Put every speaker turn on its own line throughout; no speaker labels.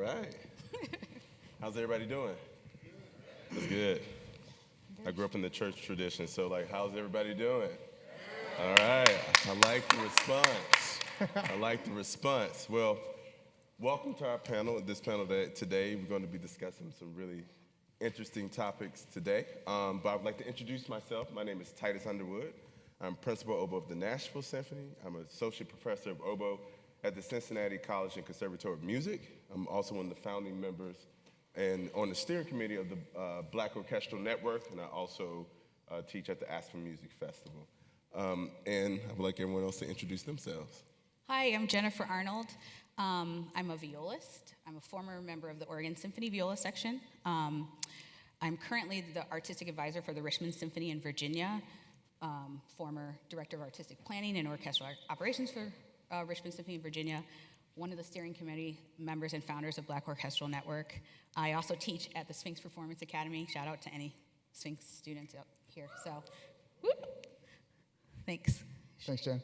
right. How's everybody doing? That's good. I grew up in the church tradition, so how's everybody doing? All right. I like the response. Well, welcome to our panel. This panel today, we're going to be discussing some really interesting topics today. But I would like to introduce myself. My name is Titus Underwood. I'm principal oboe of the Nashville Symphony. I'm an associate professor of oboe at the Cincinnati College and Conservatory of Music. I'm also one of the founding members and on the steering committee of the Black Orchestral Network, and I also teach at the Aspen Music Festival. And I would like everyone else to introduce themselves.
Hi, I'm Jennifer Arnold. I'm a violist. I'm a former member of the Oregon Symphony Viola Section. I'm currently the artistic advisor for the Richmond Symphony in Virginia, former director of artistic planning and orchestral operations for Richmond Symphony in Virginia, one of the steering committee members and founders of Black Orchestral Network. I also teach at the Sphinx Performance Academy. Shout out to any Sphinx students out here. So, whoop. Thanks.
Thanks, Jen.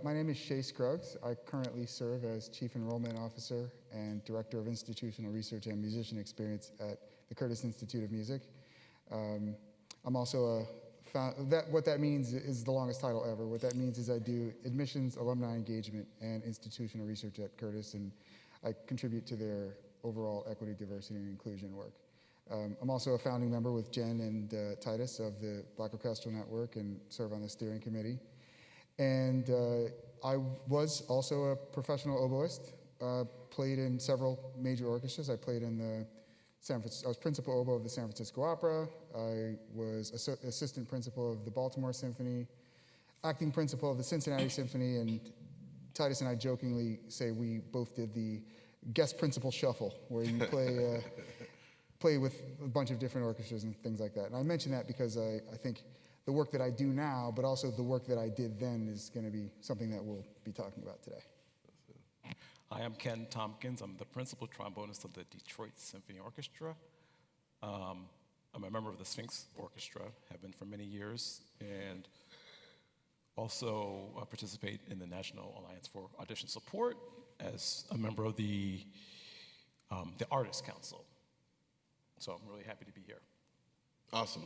My name is Shea Scruggs. I currently serve as Chief Enrollment Officer and Director of Institutional Research and Musician Experience at the Curtis Institute of Music. I'm also what that means is the longest title ever. What that means is I do admissions, alumni engagement, and institutional research at Curtis, and I contribute to their overall equity, diversity, and inclusion work. I'm also a founding member with Jen and Titus of the Black Orchestral Network and serve on the steering committee. And I was also a professional oboist, played in several major orchestras. I played in the I was principal oboe of the San Francisco Opera. I was assistant principal of the Baltimore Symphony, acting principal of the Cincinnati Symphony, and Titus and I jokingly say we both did the guest principal shuffle, where you play with a bunch of different orchestras and things like that. And I mention that because I think the work that I do now, but also the work that I did then, is going to be something that we'll be talking about today.
Hi, I'm Ken Thompkins. I'm the principal trombonist of the Detroit Symphony Orchestra. I'm a member of the Sphinx Orchestra, have been for many years, and also participate in the National Alliance for Audition Support as a member of the Artists Council. So I'm really happy to be here.
Awesome.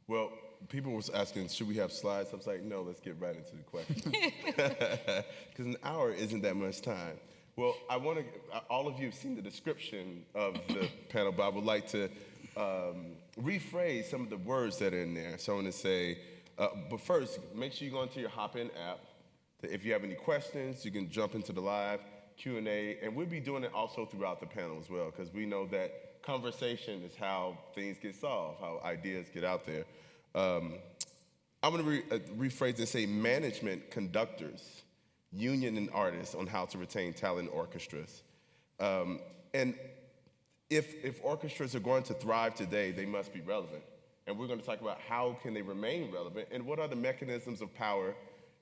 Well, people were asking, should we have slides? I was like, no, let's get right into the question. Because an hour isn't that much time. Well, I want to, all of you have seen the description of the panel, but I would like to rephrase some of the words that are in there. So I want to say, but first, make sure you go into your Hop-In app. If you have any questions, you can jump into the live Q&A, and we'll be doing it also throughout the panel as well, because we know that conversation is how things get solved, how ideas get out there. I'm going to rephrase and say management conductors, union and artists on how to retain talent in orchestras. And if orchestras are going to thrive today, they must be relevant. And we're going to talk about how can they remain relevant and what are the mechanisms of power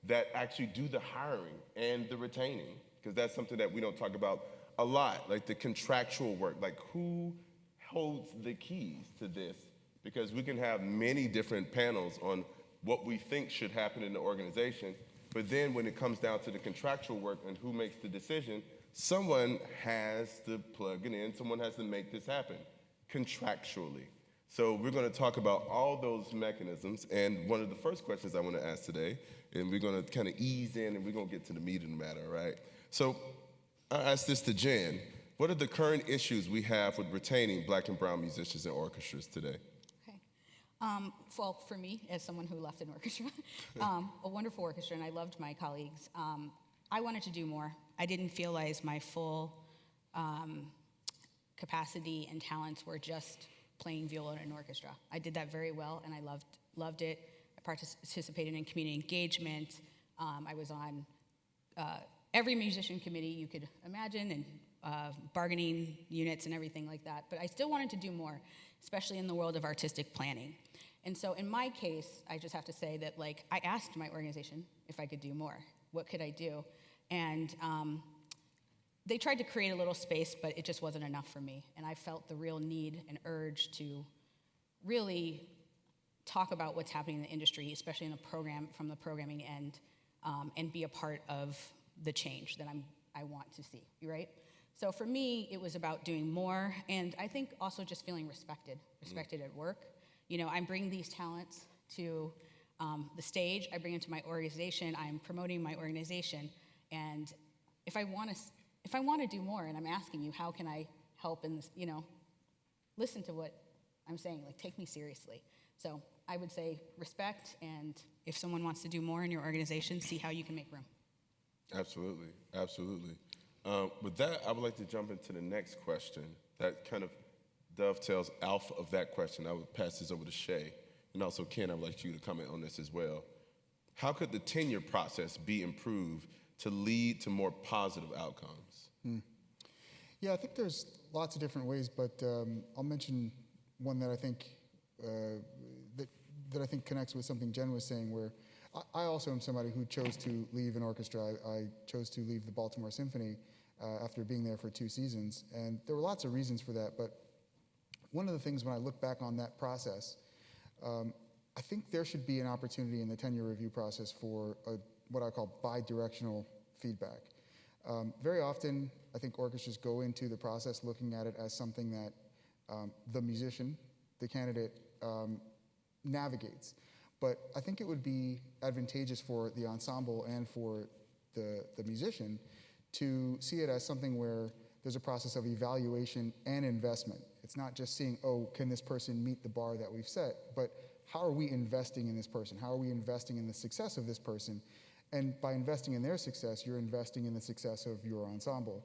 that actually do the hiring and the retaining, because that's something that we don't talk about a lot, like the contractual work, like who holds the keys to this, because we can have many different panels on what we think should happen in the organization, but then when it comes down to the contractual work and who makes the decision, someone has to plug it in, someone has to make this happen contractually. So we're going to talk about all those mechanisms, and one of the first questions I want to ask today, and we're going to kind of ease in and we're going to get to the meat of the matter, right? So I asked this to Jen. What are the current issues we have with retaining Black and brown musicians in orchestras today?
Okay. Well, for me, as someone who left an orchestra, a wonderful orchestra, and I loved my colleagues, I wanted to do more. I didn't feel as my full capacity and talents were just playing viola in an orchestra. I did that very well, and I loved it. I participated in community engagement. I was on every musician committee you could imagine, and bargaining units and everything like that. But I still wanted to do more, especially in the world of artistic planning. And so in my case, I just have to say that, I asked my organization if I could do more. What could I do? And they tried to create a little space, but it just wasn't enough for me. And I felt the real need and urge to really talk about what's happening in the industry, especially in a program, from the programming end, and be a part of the change that I want to see, right? So for me, it was about doing more, and I think also just feeling respected at work. You know, I'm bringing these talents to the stage. I bring them to my organization. I'm promoting my organization, and if I want to do more, and I'm asking you, how can I help in this? You know, listen to what I'm saying. Like, take me seriously. So I would say respect, and if someone wants to do more in your organization, see how you can make room.
Absolutely, absolutely. With that, I would like to jump into the next question that kind of dovetails off of that question. I would pass this over to Shea, and also Ken, I would like you to comment on this as well. How could the tenure process be improved to lead to more positive outcomes?
Yeah, I think there's lots of different ways, but I'll mention one that I think that I think connects with something Jen was saying, where I also am somebody who chose to leave an orchestra. I chose to leave the Baltimore Symphony after being there for 2 seasons, and there were lots of reasons for that, but one of the things when I look back on that process, I think there should be an opportunity in the tenure review process for what I call bi-directional feedback. Very often, I think orchestras go into the process looking at it as something that the musician, the candidate, navigates. But I think it would be advantageous for the ensemble and for the musician to see it as something where there's a process of evaluation and investment. It's not just seeing, oh, can this person meet the bar that we've set, but how are we investing in this person? How are we investing in the success of this person? And by investing in their success, you're investing in the success of your ensemble.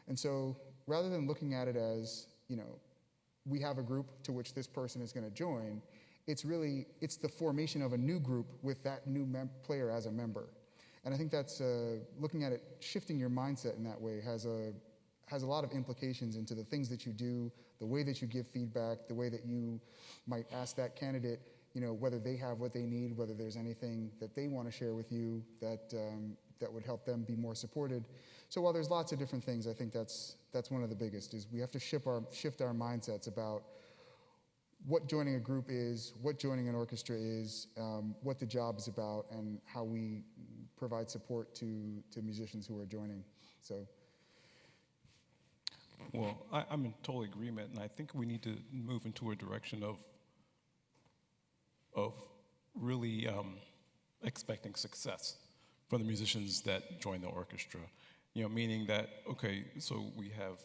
And so rather than looking at it as, you know, we have a group to which this person is going to join, it's the formation of a new group with that new player as a member. And I think that's, looking at it, shifting your mindset in that way has a lot of implications into the things that you do, the way that you give feedback, the way that you might ask that candidate, you know, whether they have what they need, whether there's anything that they want to share with you that would help them be more supported. So while there's lots of different things, I think that's one of the biggest, is we have to shift our mindsets about what joining a group is, what joining an orchestra is, what the job is about, and how we provide support to musicians who are joining. So.
Well, I'm in total agreement, and I think we need to move into a direction of really expecting success from the musicians that join the orchestra. You know, meaning that, okay, so we have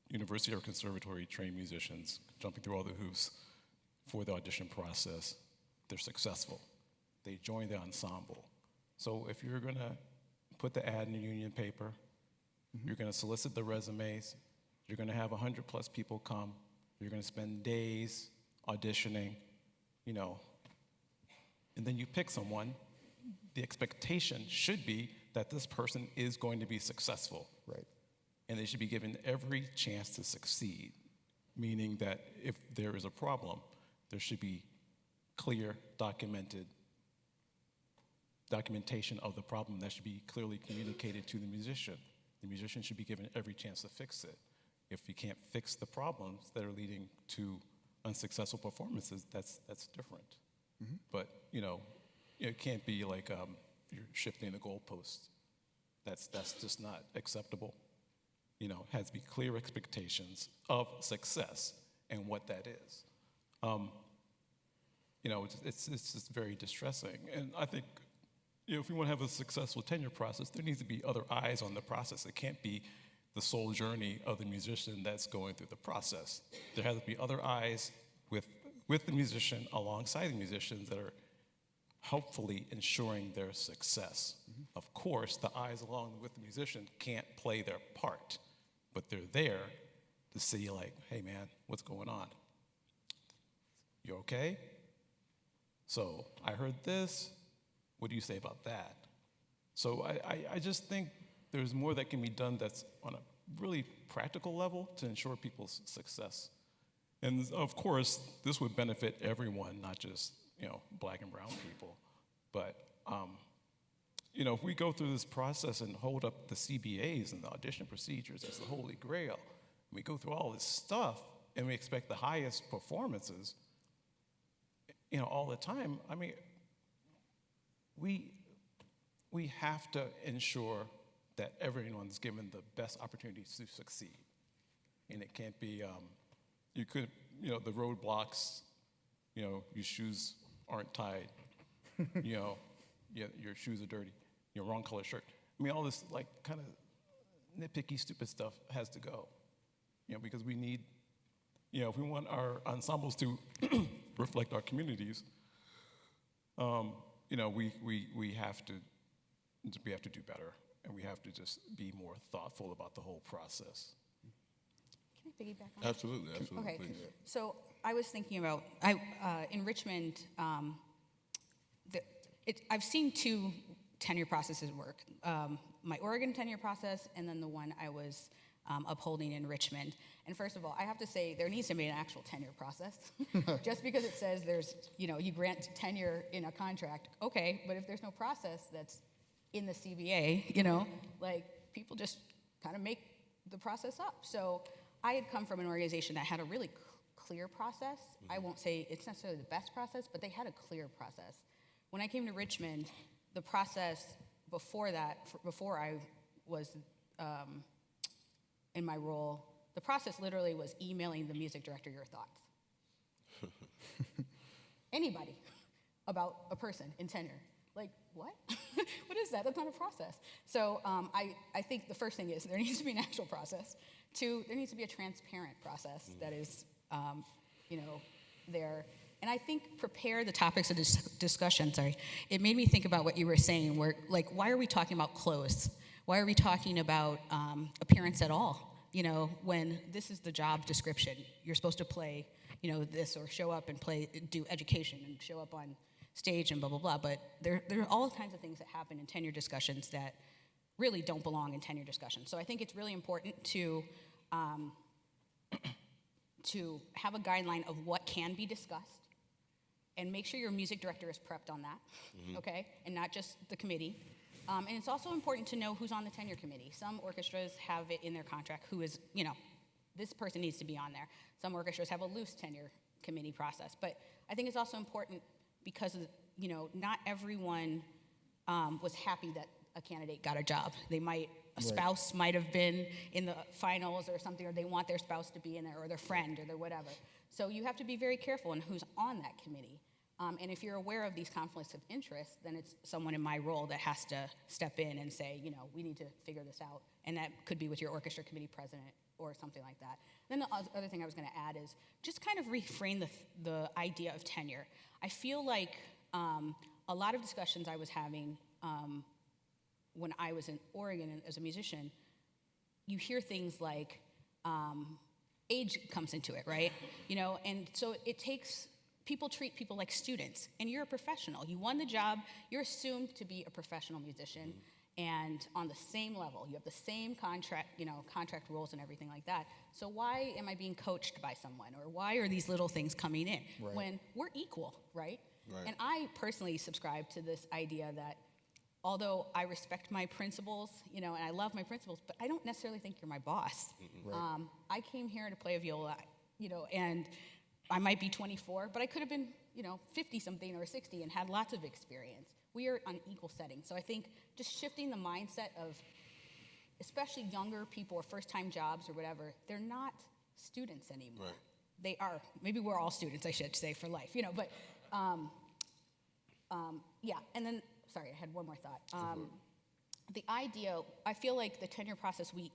university or conservatory trained musicians jumping through all the hoops for the audition process. They're successful. They join the ensemble. So if you're gonna put the ad in the union paper, you're gonna solicit the resumes, you're gonna have 100+ people come, you're gonna spend days auditioning, you know, and then you pick someone, the expectation should be that this person is going to be successful.
Right.
And they should be given every chance to succeed, meaning that if there is a problem, there should be clear, documentation of the problem that should be clearly communicated to the musician. The musician should be given every chance to fix it. If you can't fix the problems that are leading to unsuccessful performances, that's different. Mm-hmm. But, you know, it can't be like you're shifting the goalposts. That's just not acceptable. You know, has to be clear expectations of success and what that is. You know, it's just very distressing. And I think, you know, if we want to have a successful tenure process, there needs to be other eyes on the process. It can't be the sole journey of the musician that's going through the process. There has to be other eyes with the musician, alongside the musicians that are hopefully ensuring their success. Mm-hmm. Of course, the eyes along with the musician can't play their part, but they're there to see, like, hey man, what's going on? You okay? So I heard this. What do you say about that? So I just think there's more that can be done that's on a really practical level to ensure people's success. And of course, this would benefit everyone, not just, you know, black and brown people. But, you know, if we go through this process and hold up the CBAs and the audition procedures as the holy grail, and we go through all this stuff and we expect the highest performances, you know, all the time, I mean, we have to ensure that everyone's given the best opportunities to succeed. And it can't be, the roadblocks, your shoes aren't tied, your shoes are dirty, your wrong color shirt. I mean, all this like kind of nitpicky, stupid stuff has to go, because we need, if we want our ensembles to reflect our communities, we have to do better, and we have to just be more thoughtful about the whole process.
Can I piggyback on that?
Absolutely,
Okay,
please.
so I was thinking about, in Richmond, I've seen two tenure processes work. My Oregon tenure process and then the one I was upholding in Richmond. And first of all, I have to say there needs to be an actual tenure process. Just because it says there's, you grant tenure in a contract, okay, but if there's no process that's in the CBA, like people just kind of make the process up. So I had come from an organization that had a really clear process. I won't say it's necessarily the best process, but they had a clear process. When I came to Richmond, the process before that, before I was in my role, the process literally was emailing the music director your thoughts. Anybody about a person in tenure. Like, what? What is that? That's not a process. So I think the first thing is there needs to be an actual process. Two, there needs to be a transparent process that is, there. And I think prepare the topics of discussion, it made me think about what you were saying, where, like, why are we talking about clothes? Why are we talking about appearance at all? When this is the job description, you're supposed to play, this, or show up and do education and show up on stage and blah, blah, blah. But there are all kinds of things that happen in tenure discussions that really don't belong in tenure discussions. So I think it's really important to have a guideline of what can be discussed and make sure your music director is prepped on that, okay? And not just the committee. And it's also important to know who's on the tenure committee. Some orchestras have it in their contract who is, this person needs to be on there. Some orchestras have a loose tenure committee process. But I think it's also important because, not everyone was happy that a candidate got a job. A spouse might have been in the finals or something, or they want their spouse to be in there, or their friend, or their whatever. So you have to be very careful in who's on that committee. And if you're aware of these conflicts of interest, then it's someone in my role that has to step in and say, we need to figure this out. And that could be with your orchestra committee president or something like that. Then the other thing I was going to add is just kind of reframe the idea of tenure. I feel like a lot of discussions I was having when I was in Oregon as a musician, you hear things like age comes into it, right? And so people treat people like students, and you're a professional. You won the job, you're assumed to be a professional musician, and on the same level. You have the same contract rules and everything like that. So why am I being coached by someone, or why are these little things coming in when we're equal, right? And I personally subscribe to this idea that although I respect my principals, and I love my principals, but I don't necessarily think you're my boss. I came here to play a viola, and I might be 24, but I could have been, 50-something or 60 and had lots of experience. We are on equal settings. So I think just shifting the mindset of, especially younger people or first-time jobs or whatever, they're not students anymore. They are. Maybe we're all students, I should say, for life, but yeah. And then, sorry, I had one more thought. The idea, I feel like the tenure process, we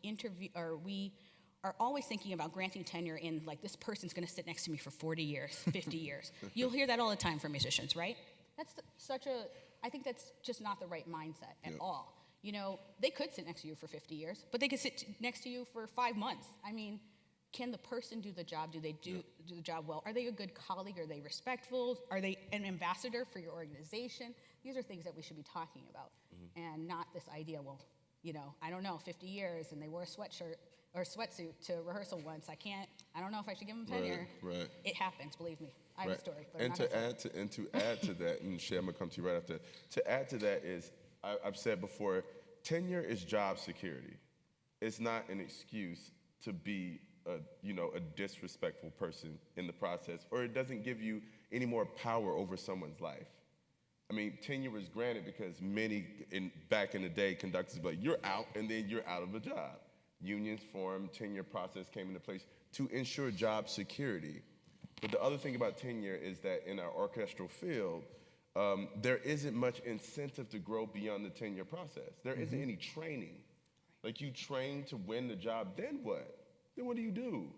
are always thinking about granting tenure in, like, this person's going to sit next to me for 40 years, 50 years. You'll hear that all the time from musicians, right? I think that's just not the right mindset at all. They could sit next to you for 50 years, but they could sit next to you for 5 months. I mean, can the person do the job? Do they do the job well? Are they a good colleague? Are they respectful? Are they an ambassador for your organization? These are things that we should be talking about, and not this idea, I don't know, 50 years, and they wore a sweatshirt or sweatsuit to rehearsal once. I don't know if I should give them tenure.
Right.
It happens, believe me. I have a story. But
And to add to that, and Shea, I'm gonna come to you right after. To add to that is, I've said before, tenure is job security. It's not an excuse to be a disrespectful person in the process, or it doesn't give you any more power over someone's life. I mean, tenure was granted because many, back in the day, conductors were like, you're out, and then you're out of a job. Unions formed, tenure process came into place to ensure job security. But the other thing about tenure is that in our orchestral field, there isn't much incentive to grow beyond the tenure process. There isn't any training. Like, you train to win the job, then what? Then what do?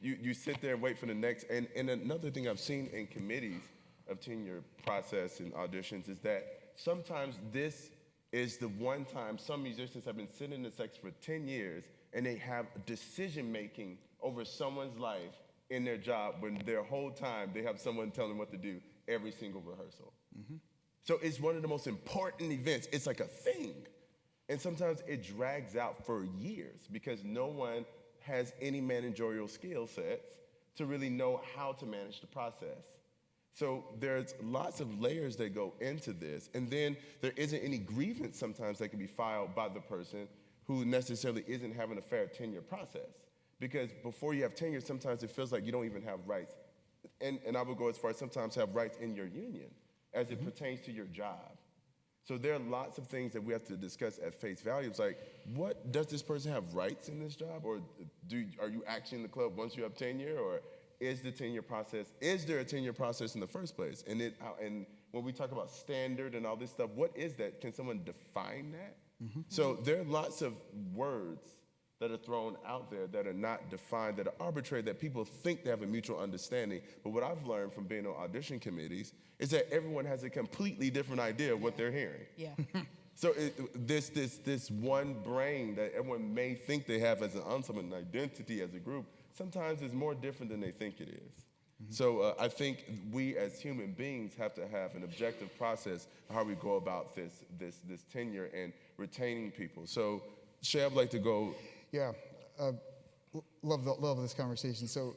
You sit there and wait for the next. And another thing I've seen in committees of tenure process and auditions is that sometimes this is the one time some musicians have been sitting in the section for 10 years and they have decision-making over someone's life in their job when their whole time they have someone telling them what to do every single rehearsal. So it's one of the most important events. It's like a thing. And sometimes it drags out for years because no one has any managerial skill sets to really know how to manage the process. So there's lots of layers that go into this. And then there isn't any grievance sometimes that can be filed by the person who necessarily isn't having a fair tenure process. Because before you have tenure, sometimes it feels like you don't even have rights. And I would go as far as sometimes have rights in your union as it pertains to your job. So there are lots of things that we have to discuss at face value. It's like, what, does this person have rights in this job? Or are you actually in the club once you have tenure? Or is there a tenure process in the first place? And when we talk about standard and all this stuff, what is that? Can someone define that? So there are lots of words that are thrown out there that are not defined, that are arbitrary, that people think they have a mutual understanding. But what I've learned from being on audition committees is that everyone has a completely different idea of what they're hearing.
Yeah.
So this one brain that everyone may think they have as an ensemble, an identity as a group, sometimes is more different than they think it is. So I think we as human beings have to have an objective process of how we go about this tenure and retaining people. So Shea, I'd like to go.
Yeah, love this conversation. So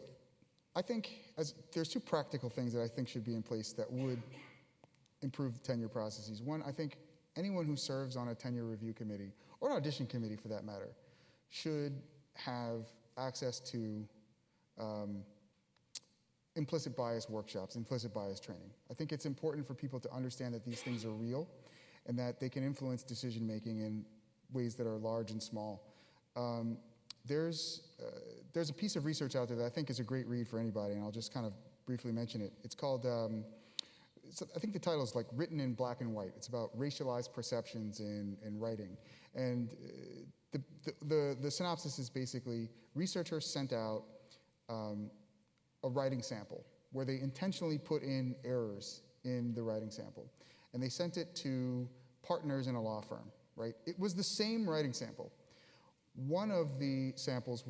I think there's two practical things that I think should be in place that would improve the tenure processes. One, I think anyone who serves on a tenure review committee, or an audition committee for that matter, should have access to implicit bias workshops, implicit bias training. I think it's important for people to understand that these things are real and that they can influence decision making in ways that are large and small. There's a piece of research out there that I think is a great read for anybody, and I'll just kind of briefly mention it. It's called, I think the title is like Written in Black and White. It's about racialized perceptions in writing. And the synopsis is basically researchers sent out a writing sample where they intentionally put in errors in the writing sample. And they sent it to partners in a law firm, right? It was the same writing sample. One of the samples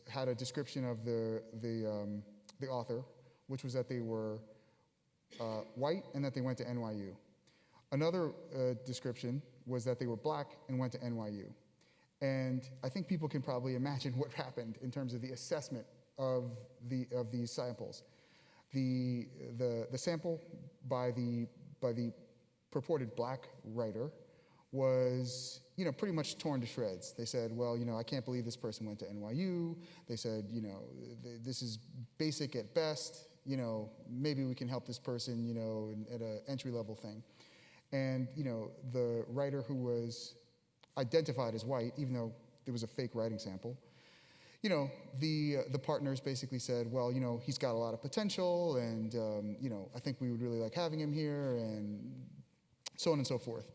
had a description of the author, which was that they were white and that they went to NYU. Another description was that they were black and went to NYU. And I think people can probably imagine what happened in terms of the assessment of these samples. The sample by the purported black writer was, pretty much torn to shreds. They said, well, I can't believe this person went to NYU. They said, this is basic at best. Maybe we can help this person, at an entry-level thing. And, the writer who was identified as white, even though there was a fake writing sample, the partners basically said, well, he's got a lot of potential, and, I think we would really like having him here, and so on and so forth.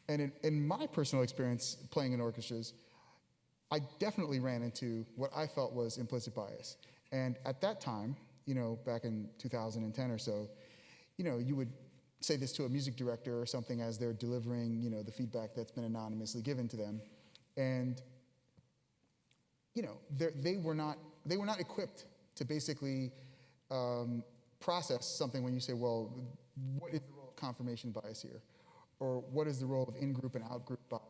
And in my personal experience playing in orchestras, I definitely ran into what I felt was implicit bias. And at that time, back in 2010 or so, you would say this to a music director or something as they're delivering, the feedback that's been anonymously given to them. And, they were not equipped to basically process something when you say, well, what is the role of confirmation bias here? Or what is the role of in-group and out-group bias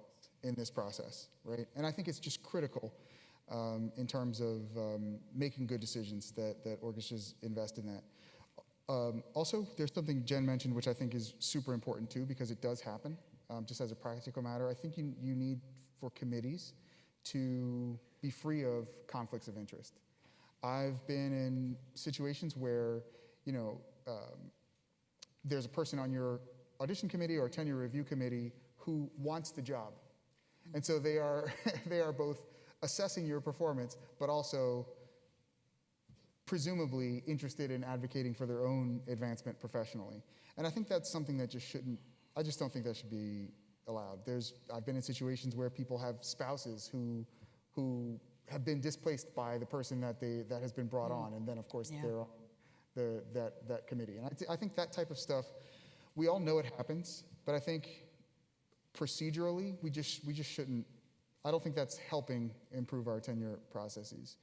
in this process, right? And I think it's just critical in terms of making good decisions that orchestras invest in that. Also, there's something Jen mentioned which I think is super important too, because it does happen, just as a practical matter. I think you need for committees to be free of conflicts of interest. I've been in situations where, there's a person on your audition committee or tenure review committee who wants the job. And so they are, they are both assessing your performance, but also presumably interested in advocating for their own advancement professionally. And I think that's something that just shouldn't, I just don't think that should be allowed. I've been in situations where people have spouses who have been displaced by the person that has been brought on, and then of course they're on that committee. And I think that type of stuff, we all know it happens, but I think procedurally, we just shouldn't, I don't think that's helping improve our tenure processes.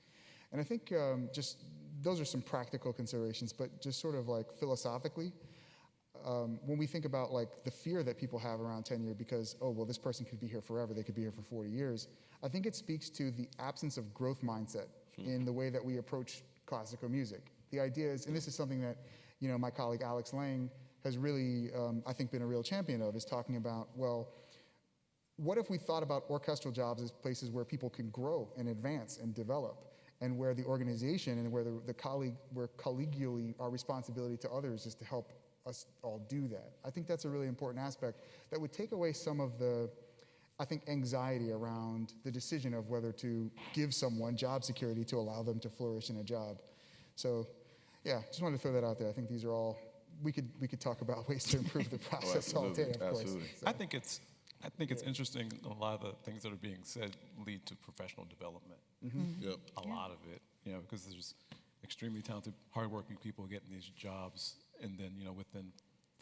And I think just, those are some practical considerations, but just sort of like philosophically, when we think about like the fear that people have around tenure because, oh, well, this person could be here forever, they could be here for 40 years, I think it speaks to the absence of growth mindset in the way that we approach classical music. The idea is, and this is something that, you know, my colleague Alex Lang has really, I think, been a real champion of, is talking about, well, what if we thought about orchestral jobs as places where people can grow and advance and develop, and where the organization and where where collegially our responsibility to others is to help us all do that. I think that's a really important aspect that would take away some of the, I think, anxiety around the decision of whether to give someone job security to allow them to flourish in a job. So, yeah, just wanted to throw that out there. I think these are all, we could talk about ways to improve the process all day, of course.
Absolutely.
So,
I think it's interesting. A lot of the things that are being said lead to professional development.
Yep.
A lot of it, you know, because there's extremely talented, hardworking people getting these jobs, and then, you know, within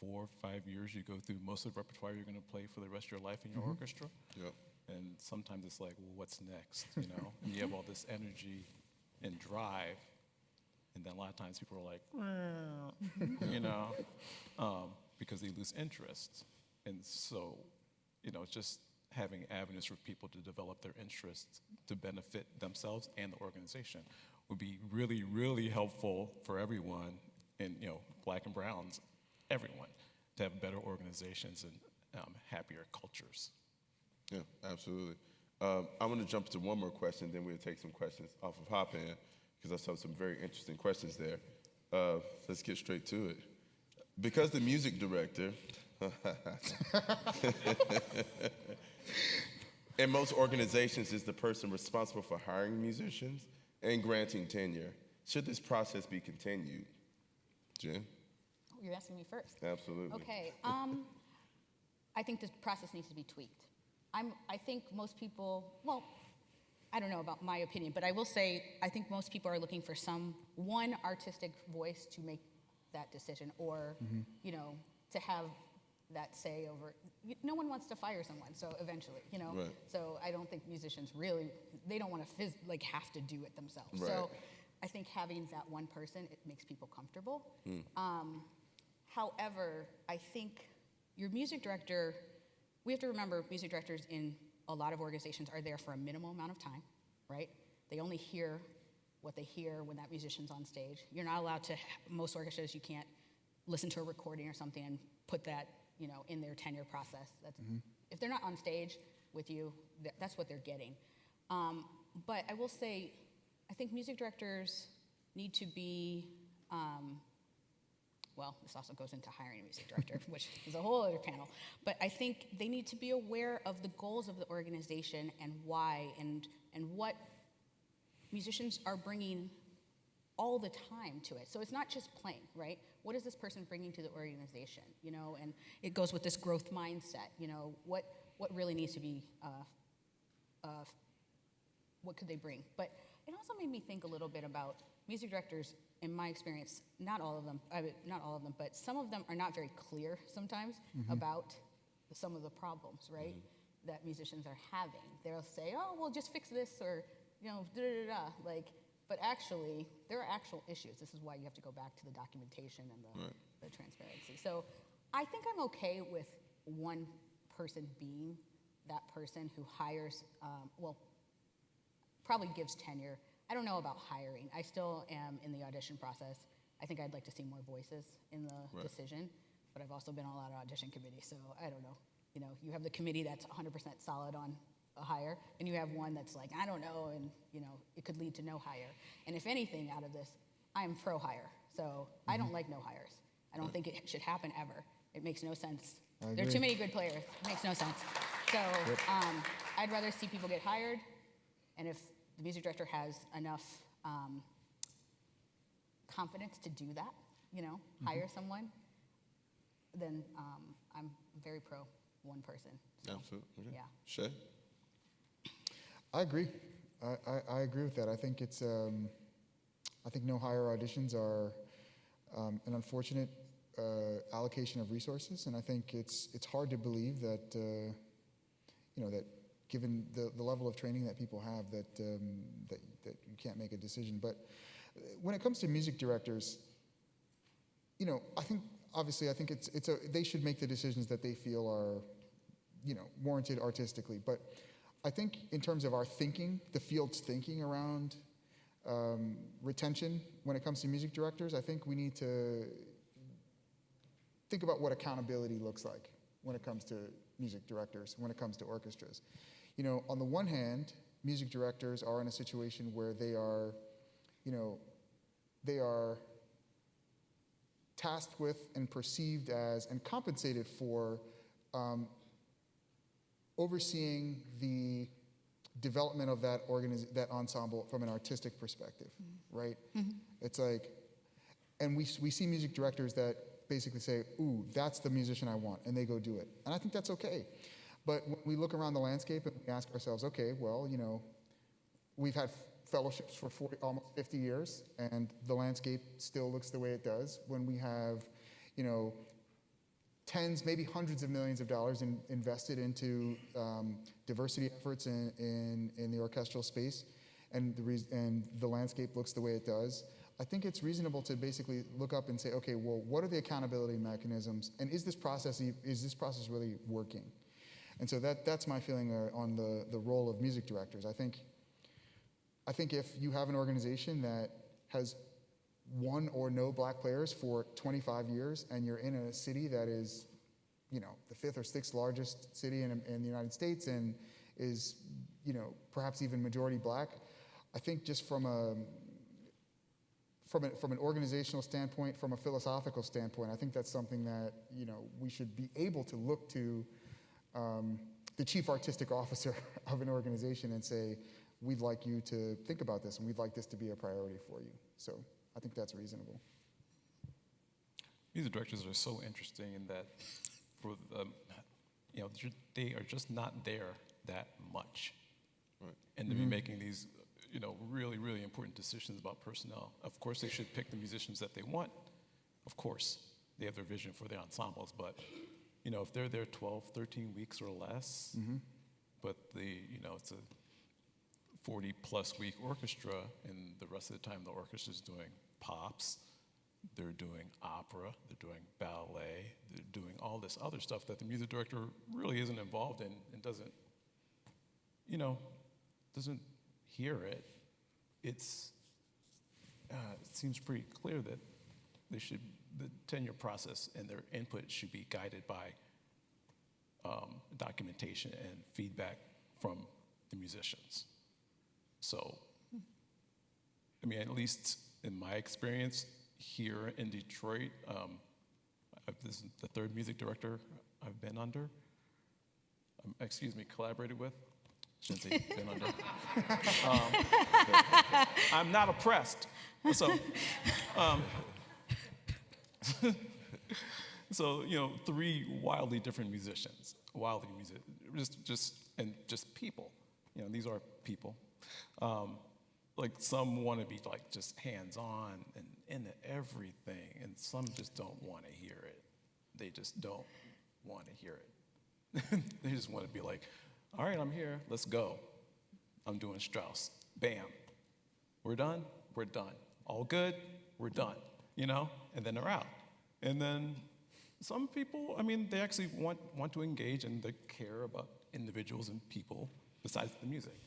4 or 5 years, you go through most of the repertoire you're going to play for the rest of your life in your orchestra.
Yep.
And sometimes it's like, well, what's next? You know, and you have all this energy and drive, and then a lot of times people are like, well, you know, because they lose interest, and so, you know, it's just having avenues for people to develop their interests to benefit themselves and the organization would be really, really helpful for everyone, and, you know, black and browns, everyone, to have better organizations and happier cultures.
Yeah, absolutely. I'm going to jump to one more question, then we'll take some questions off of Hop In, because I saw some very interesting questions there. Let's get straight to it. Because the music director, in most organizations, is the person responsible for hiring musicians and granting tenure, should this process be continued? Jen?
Oh, you're asking me first.
Absolutely.
Okay. I think this process needs to be tweaked. I think most people, well, I don't know about my opinion, but I will say I think most people are looking for one artistic voice to make that decision, or you know, to have that say over. No one wants to fire someone, so eventually, you know.
Right.
So I don't think musicians really, they don't want to have to do it themselves.
Right.
So I think having that one person, it makes people comfortable. However, I think your music director, we have to remember music directors in a lot of organizations are there for a minimal amount of time, right? They only hear what they hear when that musician's on stage. You're not allowed to, most orchestras, you can't listen to a recording or something and put that, you know, in their tenure process. That's, if they're not on stage with you, that's what they're getting. But I will say, I think music directors need to be, well, this also goes into hiring a music director, which is a whole other panel. But I think they need to be aware of the goals of the organization and why, and what musicians are bringing all the time to it. So it's not just playing, right? What is this person bringing to the organization, you know? And it goes with this growth mindset, you know, what really needs to be, what could they bring? But it also made me think a little bit about music directors. In my experience, not all of them, but some of them are not very clear sometimes about some of the problems, right, that musicians are having. They'll say, oh, well, just fix this, or, you know, like, but actually, there are actual issues. This is why you have to go back to the documentation and the transparency. So I think I'm okay with one person being that person who hires, well, probably gives tenure. I don't know about hiring. I still am in the audition process. I think I'd like to see more voices in the decision, but I've also been on a lot of audition committees, so I don't know. You know, you have the committee that's 100% solid on a hire, and you have one that's like, I don't know, and, you know, it could lead to no hire. And if anything out of this, I'm pro-hire, so I don't like no hires. I don't think it should happen ever. It makes no sense.
I
There are
agree.
too many good players. It makes no sense. So I'd rather see people get hired, and if the music director has enough confidence to do that, hire someone, then I'm very pro one person. So,
Absolutely. Okay.
yeah.
Shea?
I agree. I agree with that. I think it's I think no hire auditions are an unfortunate allocation of resources, and I think it's hard to believe that that given the level of training that people have that you can't make a decision. But when it comes to music directors, I think obviously they should make the decisions that they feel are warranted artistically. But I think in terms of our thinking, the field's thinking around retention when it comes to music directors, I think we need to think about what accountability looks like when it comes to music directors, when it comes to orchestras. On the one hand, music directors are in a situation where they are tasked with and perceived as and compensated for overseeing the development of that ensemble from an artistic perspective, right? It's like, and we see music directors that basically say, ooh, that's the musician I want, and they go do it. And I think that's okay. But when we look around the landscape and we ask ourselves, okay, well, we've had fellowships for almost 50 years, and the landscape still looks the way it does. When we have, tens, maybe hundreds of millions of dollars invested into diversity efforts in the orchestral space, and the landscape looks the way it does, I think it's reasonable to basically look up and say, okay, well, what are the accountability mechanisms, and is this process really working? And so that's my feeling on the role of music directors. I think if you have an organization that has one or no black players for 25 years, and you're in a city that is, the fifth or sixth largest city in the United States and is, perhaps even majority black, I think just from an organizational standpoint, from a philosophical standpoint, I think that's something that, we should be able to look to the chief artistic officer of an organization and say, we'd like you to think about this, and we'd like this to be a priority for you. So I think that's reasonable.
Music directors are so interesting in that, they are just not there that much,
Right.
and to be making these, really, really important decisions about personnel. Of course, they should pick the musicians that they want. Of course, they have their vision for their ensembles, but if they're there 12, 13 weeks or less, but it's a 40-plus week orchestra, and the rest of the time the orchestra's doing pops, they're doing opera, they're doing ballet, they're doing all this other stuff that the music director really isn't involved in and doesn't hear it. It seems pretty clear that the tenure process and their input should be guided by documentation and feedback from the musicians. So, at least in my experience here in Detroit, this is the third music director I've been under. Collaborated with. Shouldn't say been under. I'm not oppressed. So, three wildly different musicians, just people. These are people. Like some want to be like just hands-on and into everything, and some just don't want to hear it. They just don't want to hear it. They just want to be like, all right, I'm here, let's go. I'm doing Strauss. Bam. We're done? We're done. All good? We're done. And then they're out. And then some people, they actually want to engage and they care about individuals and people besides the music.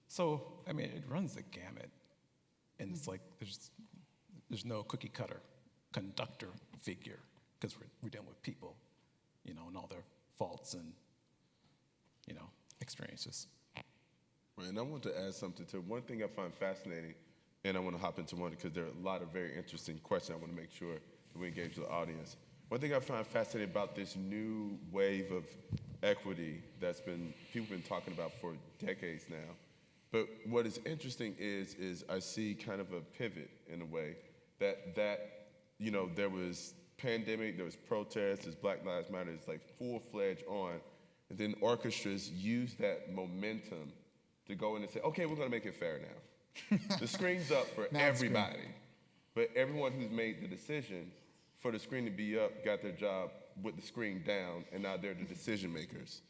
So, it runs the gamut. And it's like there's no cookie cutter conductor figure because we're dealing with people, and all their faults and, experiences.
Right, and I want to add something to one thing I find fascinating, and I want to hop into one because there are a lot of very interesting questions. I want to make sure that we engage the audience. One thing I find fascinating about this new wave of equity that's people been talking about for decades now. But what is interesting is I see kind of a pivot in a way that there was pandemic, there was protests, there's Black Lives Matter, it's like full-fledged on. And then orchestras use that momentum to go in and say, okay, we're gonna make it fair now. The screen's up for everybody. But everyone who's made the decision for the screen to be up got their job with the screen down, and now they're the decision makers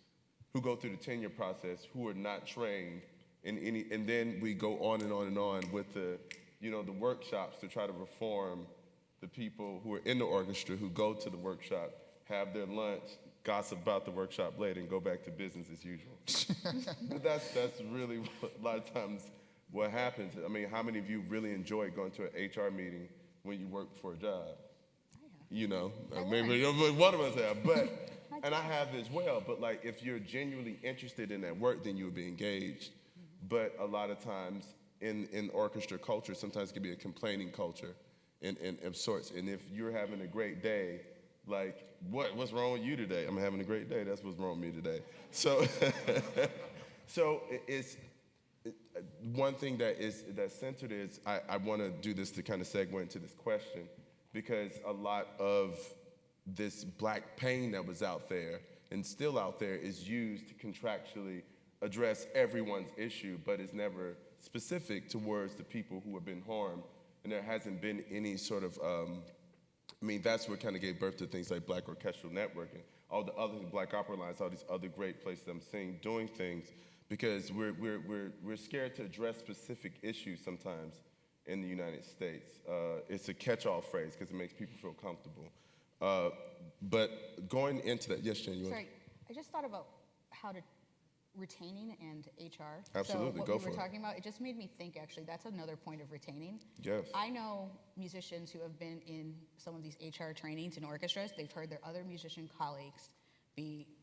who go through the tenure process, who are not trained in any, and then we go on and on and on with the workshops to try to reform the people who are in the orchestra who go to the workshop, have their lunch, gossip about the workshop later, and go back to business as usual. But that's really a lot of times what happens. I mean, how many of you really enjoy going to an HR meeting when you work for a job? Maybe one of us have, but, and I have as well, but like if you're genuinely interested in that work, then you would be engaged. But a lot of times in orchestra culture, sometimes it can be a complaining culture of sorts. And if you're having a great day, like, what's wrong with you today? I'm having a great day, that's what's wrong with me today. So, it's one thing that's centered is, I wanna do this to kind of segue into this question, because a lot of this Black pain that was out there and still out there is used to contractually address everyone's issue, but is never specific towards the people who have been harmed. And there hasn't been any sort of, that's what kind of gave birth to things like Black Orchestral Network and all the other Black Opera Lines, all these other great places I'm seeing doing things, because we're scared to address specific issues sometimes in the United States. It's a catch-all phrase because it makes people feel comfortable. But going into that, yes, Jen, you want?
Sorry, I just thought about how to retaining and HR.
Absolutely,
so
go
what
for
we
it.
were talking about, it just made me think, actually, that's another point of retaining.
Yes.
I know musicians who have been in some of these HR trainings in orchestras. They've heard their other musician colleagues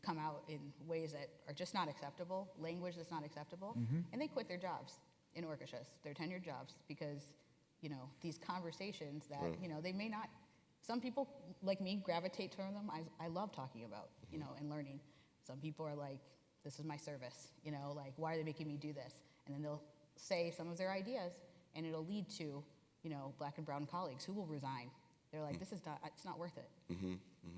come out in ways that are just not acceptable, language that's not acceptable, and they quit their jobs in orchestras, their tenured jobs, because these conversations that they may not. Some people like me gravitate toward them. I love talking about and learning. Some people are like, this is my service, like, why are they making me do this? And then they'll say some of their ideas, and it'll lead to, Black and brown colleagues who will resign. They're like, this is not, it's not worth it.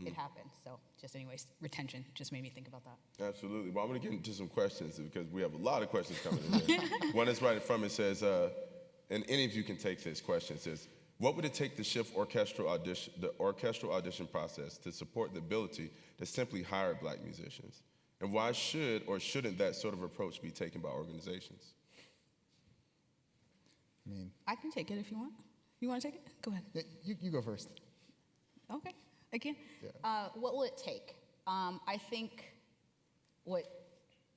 It happens. So just anyways, retention just made me think about that.
Absolutely. Well, I'm going to get into some questions because we have a lot of questions coming in here. One is right in front of me says, and any of you can take this question, it says, what would it take to shift the orchestral audition process to support the ability to simply hire Black musicians? And why should or shouldn't that sort of approach be taken by organizations?
I can take it if you want. You want to take it? Go ahead.
Yeah, you go first.
Okay, I can.
Yeah.
What will it take? I think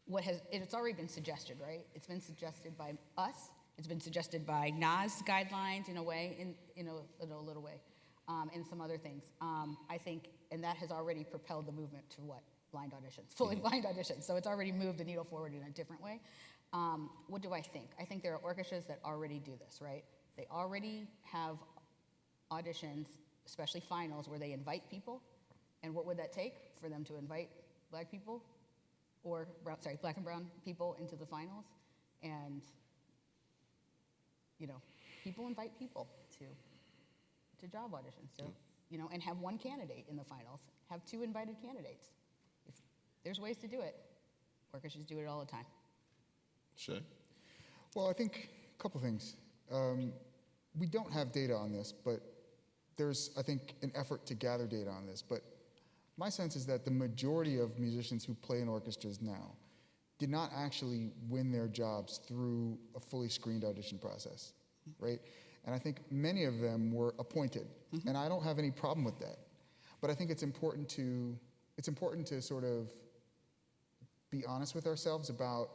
it's already been suggested, right? It's been suggested by us. It's been suggested by NAS guidelines in a way, in a little way, and some other things. I think, and that has already propelled the movement to what? Blind auditions, fully blind auditions. So it's already moved the needle forward in a different way. What do I think? I think there are orchestras that already do this, right? They already have auditions, especially finals, where they invite people. And what would that take for them to invite Black people, or Black and brown people into the finals? And people invite people to job auditions. So and have one candidate in the finals. Have two invited candidates. If there's ways to do it. Orchestras do it all the time.
Shea?
Well, I think a couple things. We don't have data on this, but there's, I think, an effort to gather data on this. But my sense is that the majority of musicians who play in orchestras now did not actually win their jobs through a fully screened audition process, right? And I think many of them were appointed, and I don't have any problem with that. But I think it's important to sort of be honest with ourselves about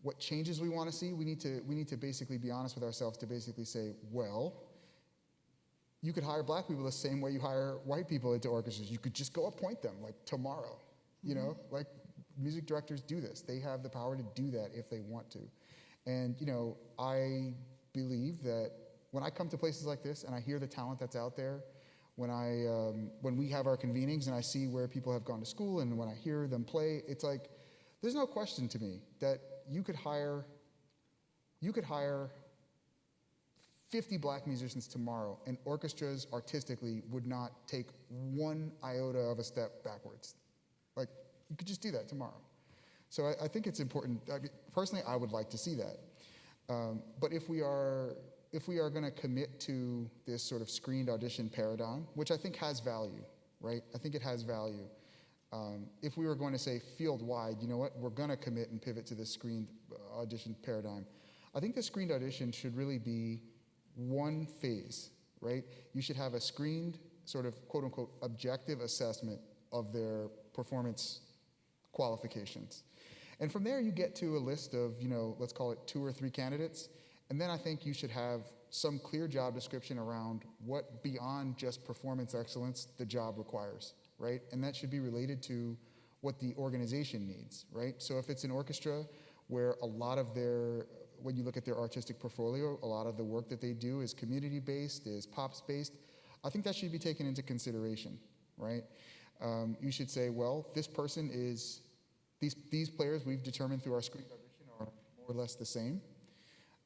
what changes we want to see. We need to basically be honest with ourselves to basically say, well, you could hire Black people the same way you hire white people into orchestras. You could just go appoint them like tomorrow. Like music directors do this. They have the power to do that if they want to. And I believe that when I come to places like this and I hear the talent that's out there, When we have our convenings and I see where people have gone to school and when I hear them play, it's like, there's no question to me that you could hire 50 black musicians tomorrow, and orchestras artistically would not take one iota of a step backwards. Like, you could just do that tomorrow. So I think it's important. I mean, personally, I would like to see that. But if we are going to commit to this sort of screened audition paradigm, which I think has value, right? I think it has value. If we were going to say field-wide, you know what, we're going to commit and pivot to this screened audition paradigm, I think the screened audition should really be one phase, right? You should have a screened sort of quote-unquote objective assessment of their performance qualifications. And from there, you get to a list of, let's call it 2 or 3 candidates. And then I think you should have some clear job description around what beyond just performance excellence the job requires, right? And that should be related to what the organization needs, right? So if it's an orchestra where a lot of when you look at their artistic portfolio, a lot of the work that they do is community-based, is pops-based, I think that should be taken into consideration, right? You should say, well, this person is, these players we've determined through our screen audition are more or less the same.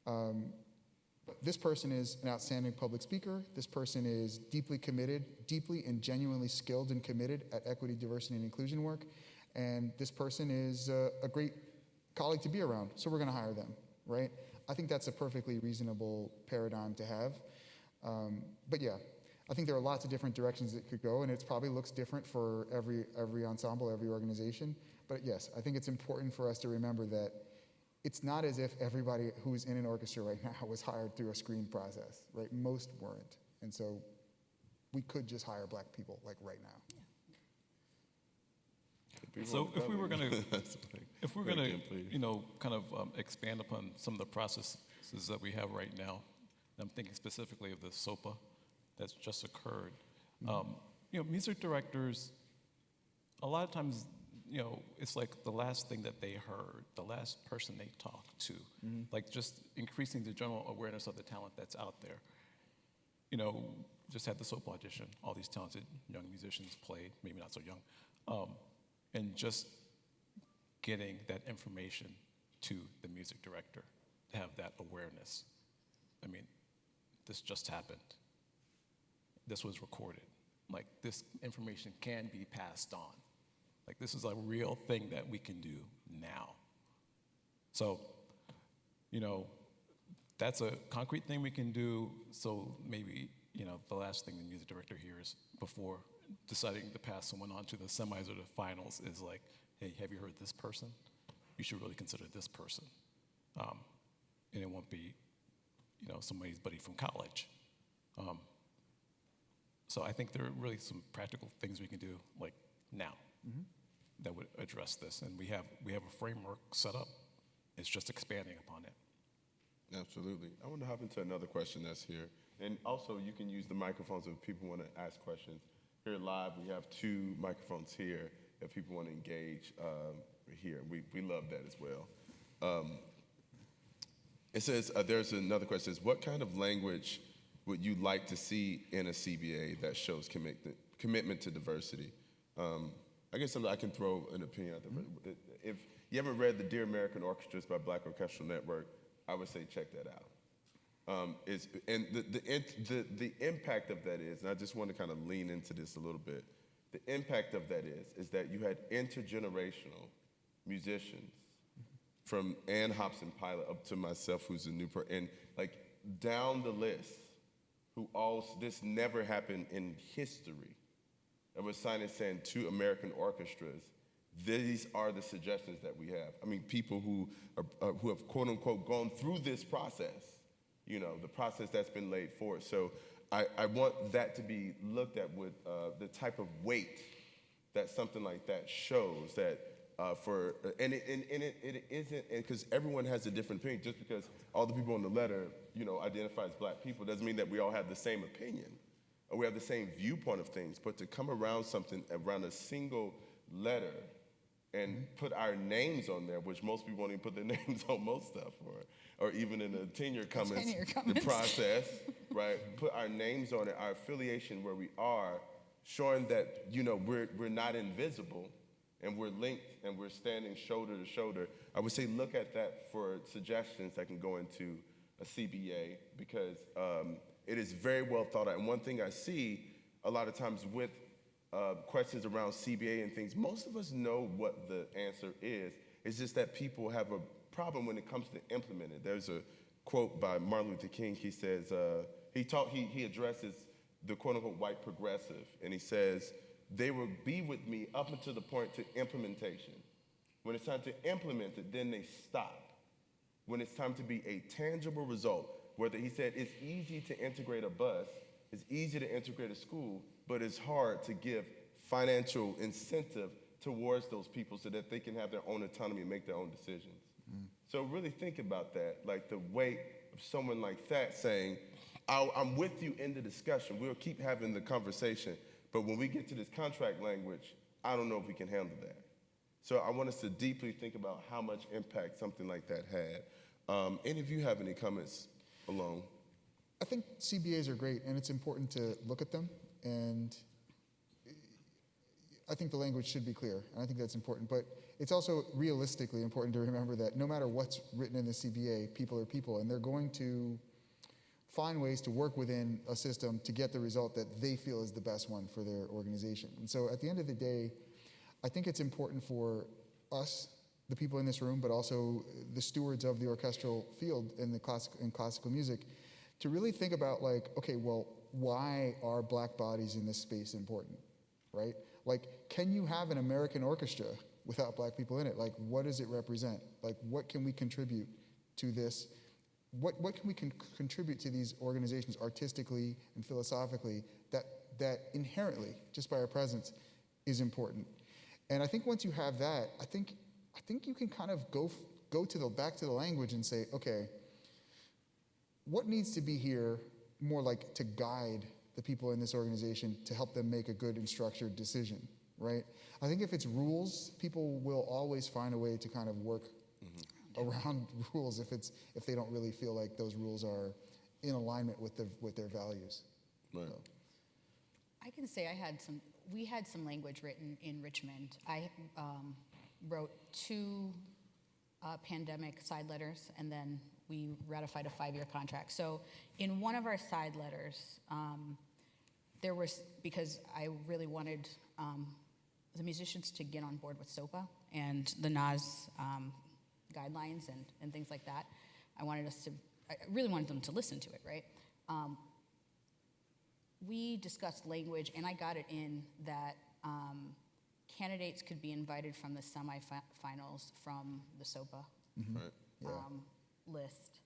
But this person is an outstanding public speaker. This person is deeply and genuinely skilled and committed at equity, diversity, and inclusion work. And this person is a great colleague to be around, so we're going to hire them, right? I think that's a perfectly reasonable paradigm to have. But yeah, I think there are lots of different directions it could go, and it probably looks different for every ensemble, every organization. But yes, I think it's important for us to remember that it's not as if everybody who's in an orchestra right now was hired through a screened process, right? Most weren't. And so we could just hire black people like right now.
So if we were going to, kind of expand upon some of the processes that we have right now, and I'm thinking specifically of the SOPA that's just occurred. Music directors, a lot of times, it's like the last thing that they heard, the last person they talked to, like just increasing the general awareness of the talent that's out there. Just had the SOPA audition, all these talented young musicians played, maybe not so young, and just getting that information to the music director to have that awareness. I mean, this just happened. This was recorded. Like, this information can be passed on. Like, this is a real thing that we can do now. So, that's a concrete thing we can do. So maybe, the last thing the music director hears before deciding to pass someone on to the semis or the finals is like, hey, have you heard this person? You should really consider this person. And it won't be, somebody's buddy from college. So I think there are really some practical things we can do, like now, that would address this. And we have a framework set up. It's just expanding upon it.
Absolutely. I want to hop into another question that's here. And also, you can use the microphones if people want to ask questions. Here live, we have 2 microphones here if people want to engage here. We love that as well. It says, there's another question. It says, what kind of language would you like to see in a CBA that shows commitment to diversity? I guess I can throw an opinion out there. If you haven't read the Dear American Orchestras by Black Orchestral Network, I would say check that out. The impact of that is, and I just want to kind of lean into this a little bit, the impact of that is that you had intergenerational musicians from Ann Hobson Pilot up to myself, who's a new person, and like down the list, this never happened in history. I was signing saying to American orchestras, these are the suggestions that we have. I mean, people who have quote unquote gone through this process, the process that's been laid forth. So I want that to be looked at with the type of weight that something like that shows that it isn't, because everyone has a different opinion. Just because all the people in the letter, identify as black people doesn't mean that we all have the same opinion or we have the same viewpoint of things. But to come around a single letter and put our names on there, which most people won't even put their names on most stuff, or even in a tenure comments, the process, right? Put our names on it, our affiliation where we are, showing that, we're not invisible and we're linked and we're standing shoulder to shoulder. I would say look at that for suggestions that can go into a CBA because it is very well thought out. And one thing I see a lot of times with questions around CBA and things, most of us know what the answer is. It's just that people have a problem when it comes to implementing it. There's a quote by Martin Luther King. He says, he addresses the quote-unquote white progressive, and he says, they will be with me up until the point to implementation. When it's time to implement it, then they stop. When it's time to be a tangible result, whether he said it's easy to integrate a bus, it's easy to integrate a school, but it's hard to give financial incentive towards those people so that they can have their own autonomy and make their own decisions. So really think about that, like the weight of someone like that saying, I'm with you in the discussion, we'll keep having the conversation, but when we get to this contract language, I don't know if we can handle that. So I want us to deeply think about how much impact something like that had. Any of you have any comments along?
I think CBAs are great, and it's important to look at them, and I think the language should be clear, and I think that's important. But it's also realistically important to remember that no matter what's written in the CBA, people are people, and they're going to find ways to work within a system to get the result that they feel is the best one for their organization. And so at the end of the day, I think it's important for us, the people in this room, but also the stewards of the orchestral field in classical music, to really think about like, okay, well, why are black bodies in this space important, right? Like, can you have an American orchestra without black people in it? Like, what does it represent? Like, what can we contribute to this? What can we contribute to these organizations artistically and philosophically that inherently, just by our presence, is important? And I think once you have that, I think you can kind of go back to the language and say, okay, what needs to be here more like to guide the people in this organization to help them make a good and structured decision, right? I think if it's rules, people will always find a way to kind of work around rules if they don't really feel like those rules are in alignment with their values.
Right.
So.
I can say we had some language written in Richmond. I wrote 2 pandemic side letters, and then we ratified a 5-year contract. So in one of our side letters, there was, because I really wanted the musicians to get on board with SOPA and the NAS guidelines and things like that. I really wanted them to listen to it, right? We discussed language, and I got it in that candidates could be invited from the semifinals from the SOPA list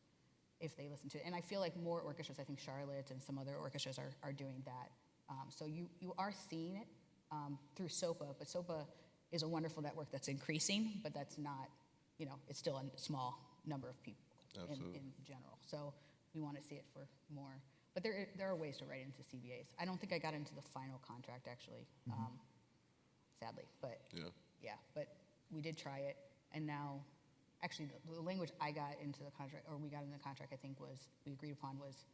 if they listen to it. And I feel like more orchestras, I think Charlotte and some other orchestras are doing that. So you are seeing it through SOPA, but SOPA is a wonderful network that's increasing, but that's not, it's still a small number of people in general. So we want to see it for more. But there are ways to write into CBAs. I don't think I got into the final contract, actually, sadly. But but we did try it. And now, actually, the language I got into the contract, or we got in the contract, I think we agreed upon was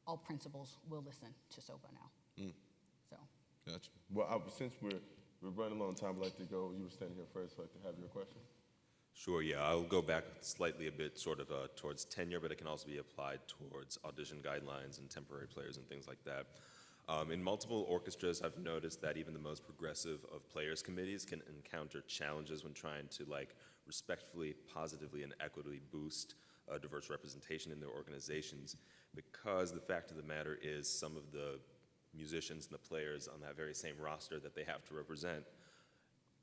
all principals will listen to SOPA now. So.
Gotcha. Well, since we're running low on time, I'd like to go. You were standing here first, so I'd like to have your question.
Sure, yeah. I'll go back slightly a bit sort of towards tenure, but it can also be applied towards audition guidelines and temporary players and things like that. In multiple orchestras, I've noticed that even the most progressive of players committees can encounter challenges when trying to respectfully, positively, and equitably boost diverse representation in their organizations, because the fact of the matter is some of the musicians and the players on that very same roster that they have to represent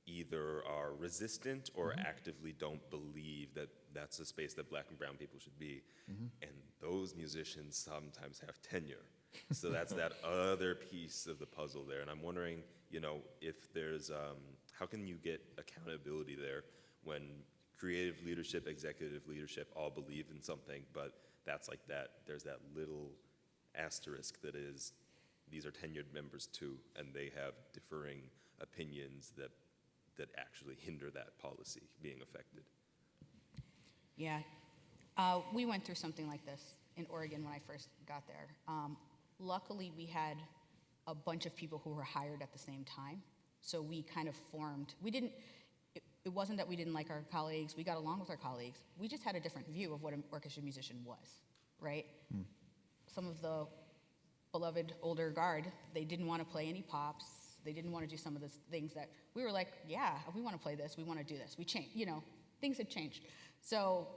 either are resistant or actively don't believe that that's a space that black and brown people should be. And those musicians sometimes have tenure. So that's that other piece of the puzzle there. And I'm wondering, if there's, how can you get accountability there when creative leadership, executive leadership all believe in something, but there's that little asterisk that is, these are tenured members too, and they have differing opinions that actually hinder that policy being affected.
Yeah, we went through something like this in Oregon when I first got there. Luckily, we had a bunch of people who were hired at the same time. So we kind of formed, it wasn't that we didn't like our colleagues, we got along with our colleagues. We just had a different view of what an orchestra musician was, right? Some of the beloved older guard, they didn't want to play any pops. They didn't want to do some of the things that we were like, yeah, we want to play this, we want to do this. We changed, things had changed. So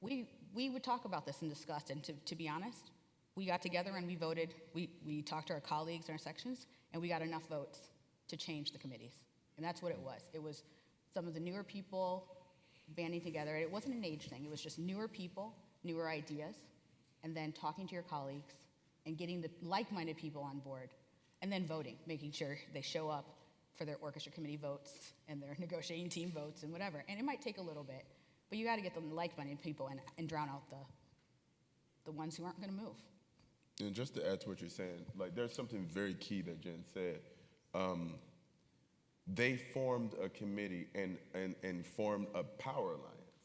we would talk about this and discuss, and to be honest, we got together and we voted. We talked to our colleagues in our sections, and we got enough votes to change the committees. And that's what it was. It was some of the newer people banding together. It wasn't an age thing. It was just newer people, newer ideas, and then talking to your colleagues and getting the like-minded people on board, and then voting, making sure they show up for their orchestra committee votes and their negotiating team votes and whatever. And it might take a little bit, but you got to get the like-minded people and drown out the ones who aren't going to move.
And just to add to what you're saying, like there's something very key that Jen said. They formed a committee and formed a power alliance.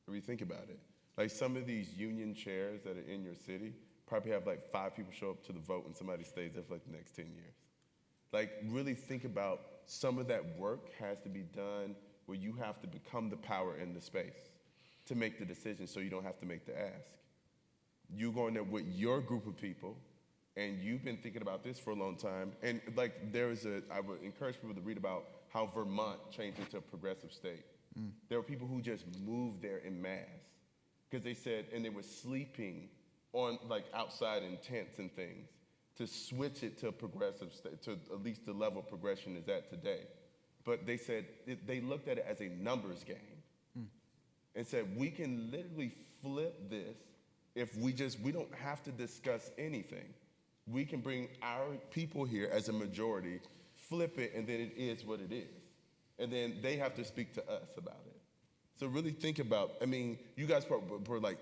If you think about it, like some of these union chairs that are in your city probably have like 5 people show up to the vote and somebody stays there for like the next 10 years. Like really think about some of that work has to be done where you have to become the power in the space to make the decision so you don't have to make the ask. You go in there with your group of people, and you've been thinking about this for a long time. And like I would encourage people to read about how Vermont changed into a progressive state. There were people who just moved there en masse because they said, and they were sleeping on like outside in tents and things to switch it to a progressive state, to at least the level of progression is at today. But they said, they looked at it as a numbers game and said, we can literally flip this if we don't have to discuss anything. We can bring our people here as a majority, flip it, and then it is what it is. And then they have to speak to us about it. So really think about, you guys were like,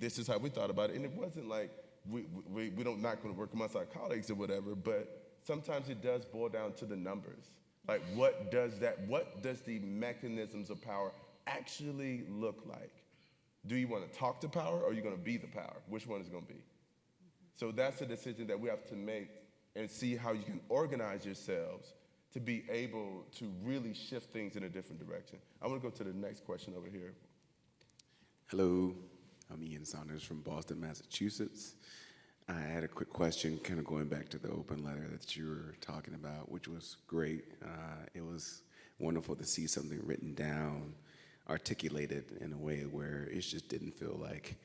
this is how we thought about it. And it wasn't like we don't not going to work amongst our colleagues or whatever, but sometimes it does boil down to the numbers. Like what does the mechanisms of power actually look like? Do you want to talk to power or are you going to be the power? Which one is it going to be? So that's a decision that we have to make and see how you can organize yourselves to be able to really shift things in a different direction. I want to go to the next question over here.
Hello, I'm Ian Saunders from Boston, Massachusetts. I had a quick question kind of going back to the open letter that you were talking about, which was great. It was wonderful to see something written down, articulated in a way where it just didn't feel like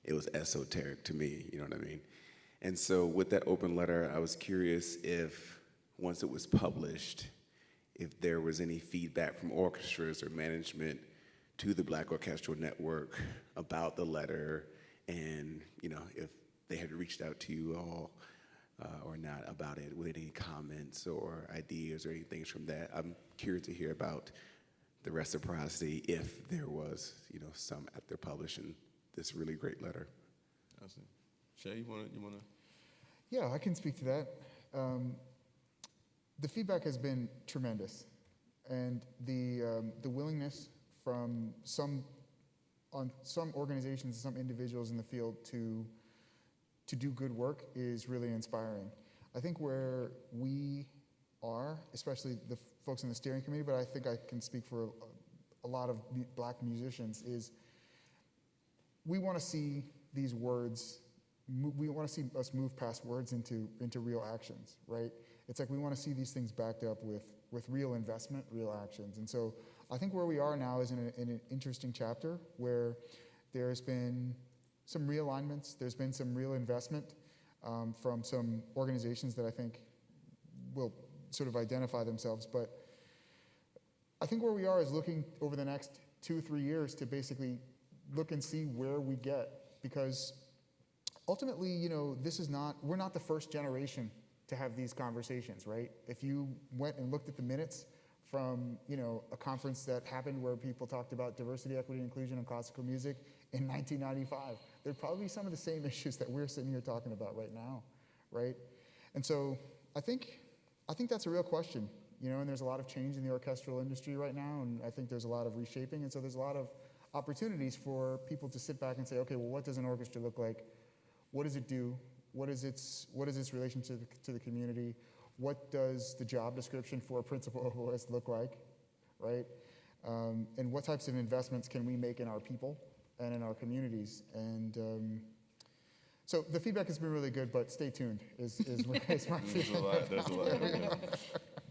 it was esoteric to me, you know what I mean? And so with that open letter, I was curious if, once it was published, if there was any feedback from orchestras or management to the Black Orchestral Network about the letter, and if they had reached out to you all or not about it with any comments or ideas or anything from that. I'm curious to hear about the reciprocity if there was, some after publishing this really great letter.
Awesome. Shea, you wanna?
Yeah, I can speak to that. The feedback has been tremendous, and the willingness from some organizations, some individuals in the field to do good work is really inspiring. I think where we are, especially the folks in the steering committee, but I think I can speak for a lot of Black musicians, is we want to see these words, we want to see us move past words into real actions, right? It's like we want to see these things backed up with real investment, real actions. And so I think where we are now is in an interesting chapter where there's been some realignments, there's been some real investment from some organizations that I think will sort of identify themselves. But I think where we are is looking over the next 2-3 years to basically look and see where we get, because ultimately, we're not the first generation to have these conversations, right? If you went and looked at the minutes from, a conference that happened where people talked about diversity, equity, inclusion in classical music in 1995, there'd probably be some of the same issues that we're sitting here talking about right now, right? And so I think that's a real question, and there's a lot of change in the orchestral industry right now, and I think there's a lot of reshaping, and so there's a lot of opportunities for people to sit back and say, okay, well, what does an orchestra look like What does it do? What is its relationship to the community? What does the job description for a principal oboist look like, right? And what types of investments can we make in our people and in our communities? And so the feedback has been really good, but stay tuned is my
There's a lot. There's a lot. Yeah.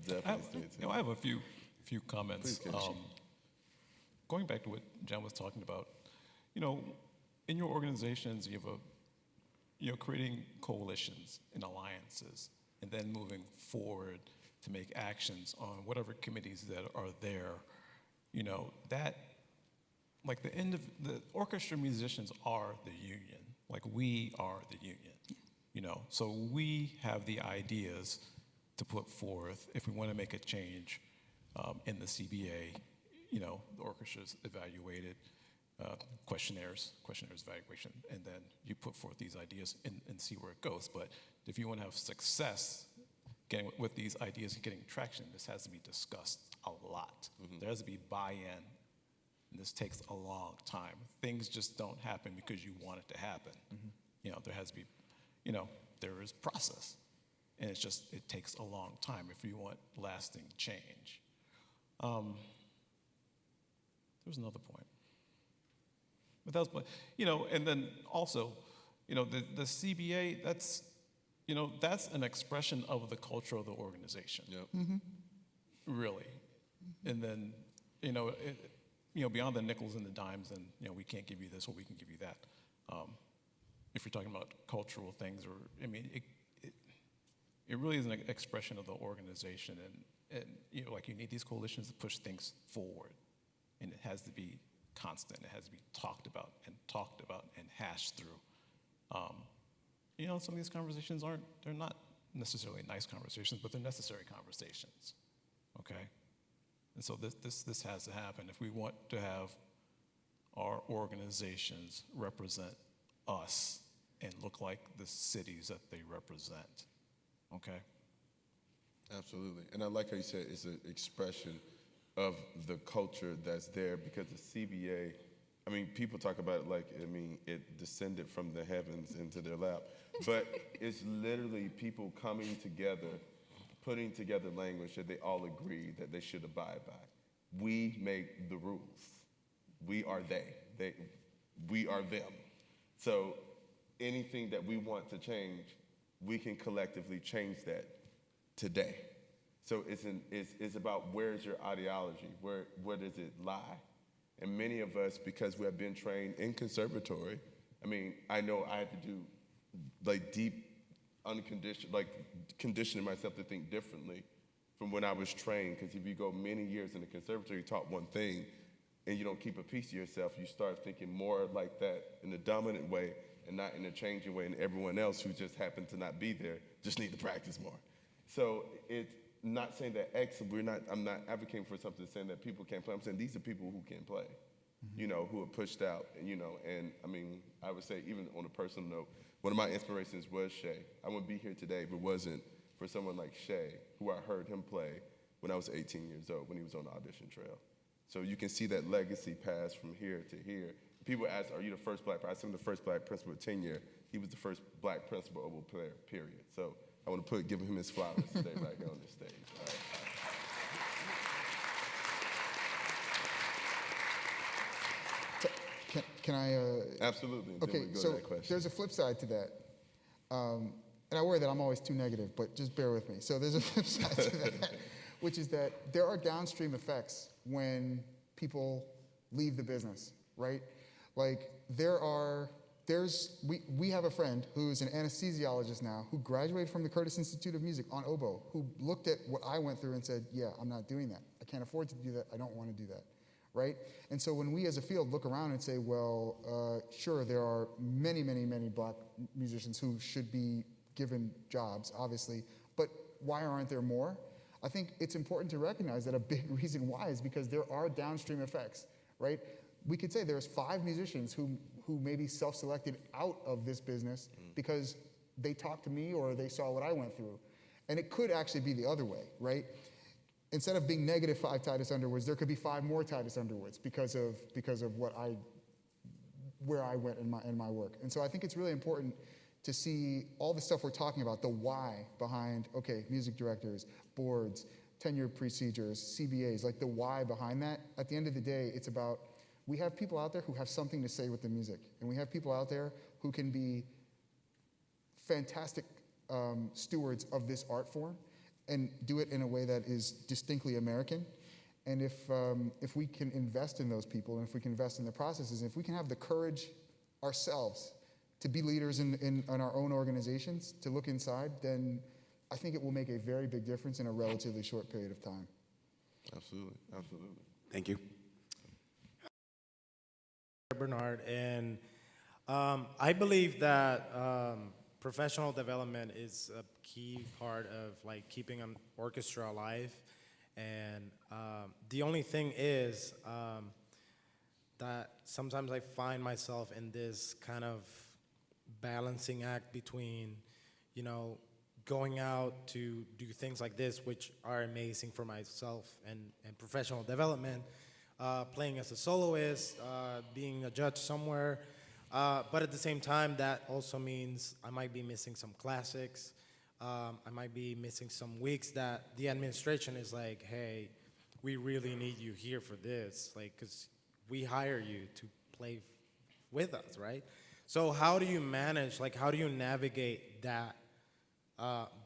Definitely stay tuned.
I have a few comments.
Please, Kenneth.
Going back to what Jen was talking about, in your organizations, you're creating coalitions and alliances, and then moving forward to make actions on whatever committees that are there. That, like the orchestra musicians are the union. Like we are the union, So we have the ideas to put forth if we want to make a change in the CBA. The orchestra's evaluated, questionnaires evaluation, and then you put forth these ideas and see where it goes. But if you want to have success getting with these ideas and getting traction, this has to be discussed a lot. There has to be buy-in, and this takes a long time. Things just don't happen because you want it to happen. There has to be, there is process, and it takes a long time if you want lasting change. There was another point. But that was, and then also, the CBA, that's an expression of the culture of the organization.
Yep.
Really. And then, beyond the nickels and the dimes, and, we can't give you this or we can give you that. If you're talking about cultural things, it really is an expression of the organization. And you need these coalitions to push things forward. And it has to be constant. It has to be talked about and hashed through. Some of these conversations they're not necessarily nice conversations, but they're necessary conversations, okay? And so this has to happen if we want to have our organizations represent us and look like the cities that they represent, okay?
Absolutely. And I like how you said it's an expression of the culture that's there, because the CBA, people talk about it like, it descended from the heavens into their lap. But it's literally people coming together, putting together language that they all agree that they should abide by. We make the rules. We are they. We are them. So anything that we want to change, we can collectively change that today. So it's about where's your ideology? Where does it lie? And many of us, because we have been trained in conservatory, I know I had to do deep, unconditioned, conditioning myself to think differently from when I was trained. Because if you go many years in the conservatory, you taught one thing, and you don't keep a piece of yourself, you start thinking more like that in a dominant way and not in a changing way. And everyone else who just happened to not be there just need to practice more. So it's not saying that I'm not advocating for something saying that people can't play. I'm saying these are people who can play, who are pushed out, and I would say even on a personal note, one of my inspirations was Shea. I wouldn't be here today if it wasn't for someone like Shea, who I heard him play when I was 18 years old, when he was on the audition trail. So you can see that legacy pass from here to here. People ask, are you the first black, I said I'm the first black principal with tenure. He was the first black principal Oboe player, period. So I want to give him his flowers today right here on this stage. All right.
Can I?
Absolutely.
Okay,
Go to
so
that question.
there's a flip side to that. And I worry that I'm always too negative, but just bear with me. So there's a flip side to that, which is that there are downstream effects when people leave the business, right? We have a friend who's an anesthesiologist now who graduated from the Curtis Institute of Music on Oboe, who looked at what I went through and said, yeah, I'm not doing that. I can't afford to do that. I don't want to do that, right? And so when we as a field look around and say, well, sure, there are many, many, many black musicians who should be given jobs, obviously, but why aren't there more? I think it's important to recognize that a big reason why is because there are downstream effects, right? We could say there's 5 musicians who maybe self-selected out of this business because they talked to me or they saw what I went through. And it could actually be the other way, right? Instead of being negative 5 Titus Underwoods, there could be 5 more Titus Underwoods because of where I went in my work. And so I think it's really important to see all the stuff we're talking about, the why behind, okay, music directors, boards, tenure procedures, CBAs, like the why behind that. At the end of the day, it's about, we have people out there who have something to say with the music, and we have people out there who can be fantastic stewards of this art form and do it in a way that is distinctly American. And if we can invest in those people, and if we can invest in the processes, and if we can have the courage ourselves to be leaders in our own organizations, to look inside, then I think it will make a very big difference in a relatively short period of time.
Absolutely, absolutely.
Thank you.
Bernard, and I believe that professional development is a key part of like keeping an orchestra alive. And the only thing is that sometimes I find myself in this kind of balancing act between, you know, going out to do things like this, which are amazing for myself and professional development, playing as a soloist, being a judge somewhere. But at the same time, that also means I might be missing some classics. I might be missing some weeks that the administration is like, hey, we really need you here for this, like, because we hire you to play with us, right? So how do you manage, like, how do you navigate that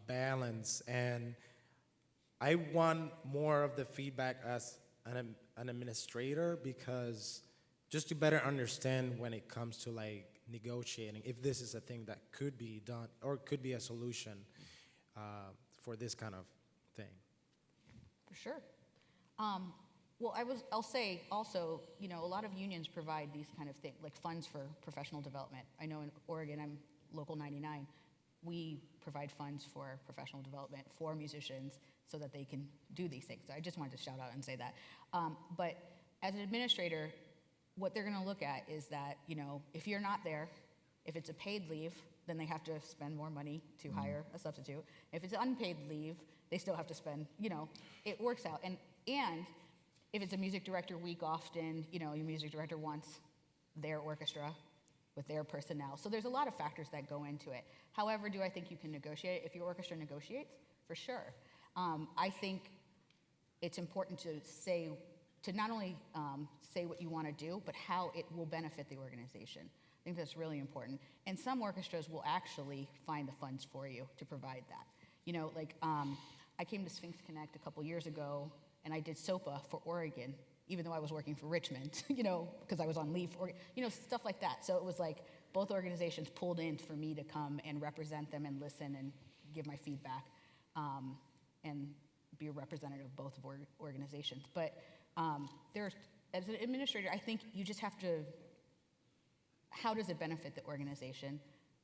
balance? And I want more of the feedback as an administrator, because just to better understand when it comes to like negotiating, if this is a thing that could be done or could be a solution for this kind of thing.
For sure. Well, I'll say also, you know, a lot of unions provide these kind of things, like funds for professional development. I know in Oregon, I'm Local 99, we provide funds for professional development for musicians so that they can do these things. So I just wanted to shout out and say that. But as an administrator, what they're gonna look at is that, you know, if you're not there, if it's a paid leave, then they have to spend more money to hire a substitute. If it's unpaid leave, they still have to spend, you know, it works out. And if it's a music director week, often, you know, your music director wants their orchestra with their personnel. So there's a lot of factors that go into it. However, do I think you can negotiate? If your orchestra negotiates, for sure. I think it's important to not only say what you want to do, but how it will benefit the organization. I think that's really important. And some orchestras will actually find the funds for you to provide that. You know, like I came to SphinxConnect a couple years ago, and I did SOPA for Oregon, even though I was working for Richmond, you know, because I was on leave, or, you know, stuff like that. So it was like both organizations pulled in for me to come and represent them and listen and give my feedback and be a representative of both organizations. But as an administrator, I think you just have to, how does it benefit the organization?